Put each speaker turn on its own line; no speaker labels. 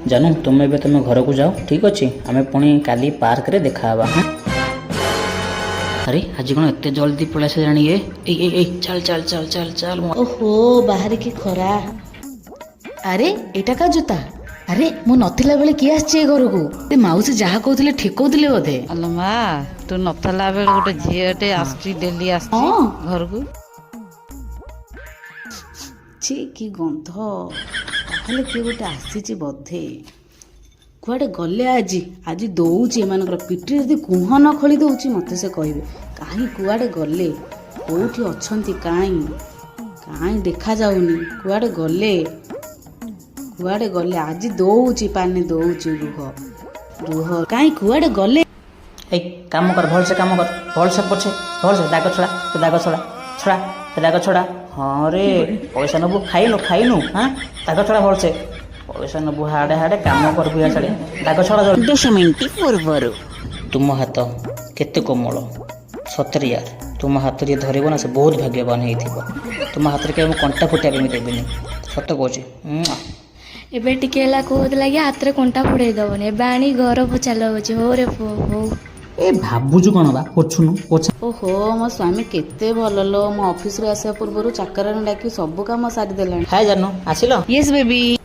जानू तुम्हें भी तुम घर को जाओ ठीक अच्छे आम पुणी काली पार्क रे देखा हाँ। अरे आज कौन एत जल्दी पलि आस जानी ए चल चल चल चल चल
ओहो बाहर की खरा। अरे एटा का जूता अरे मु नथिला बेले किए आछे घर को ते माउसी जहा कहउतले ठीक कहउतले बोधे।
अलो माँ तू नथला बेले गोटे झीटे आसची डेली आसची
हाँ।
घर को
छी की गंध ताहले किए गोटे आसीची बोधे कुआडे गले आज आज दौची एमानकर पिठी यदि कुह न खली दौची मते से कहबे काहे कुआडे गले कोठी अछंती काई काई देखा जाउनी कुआडे गले आज दौची पानी दौची रुह रुह काई कुआडे गले।
ए काम कर भल से काम कर भल से पछे भल से दाग छड़ा तो दाग छड़ा छड़ा तो दाग छड़ा हाँ रे पैसा नबू खाइनु हाँ दाग छड़ा भल से पैसा नबू हाड़े हाड़े काम कर बुआ छाड़े दाग छड़ा
10 मिनिट पूर्व
तुम हाथ केते कोमल सतरे यार तुम हाथ जे धरब ना से बहुत भाग्यवान हो तुम हाथ में कंटा फुटिया भी देविनि सत कहे
एबे टिके हला कहउतला कि हाथ रे कंटा फुड़ाई दबनी एबे आनी घर पोछा लगुଛି हो रे हो
ए भाବୁछु कौन बा पोछुनु पोछा।
ओहो मो स्वामी केते भल लो मो ऑफिस रे आसा पूर्व चाकर डाकी सब काम सारी देलानी।
हाय जानू आसिल
यस बेबी।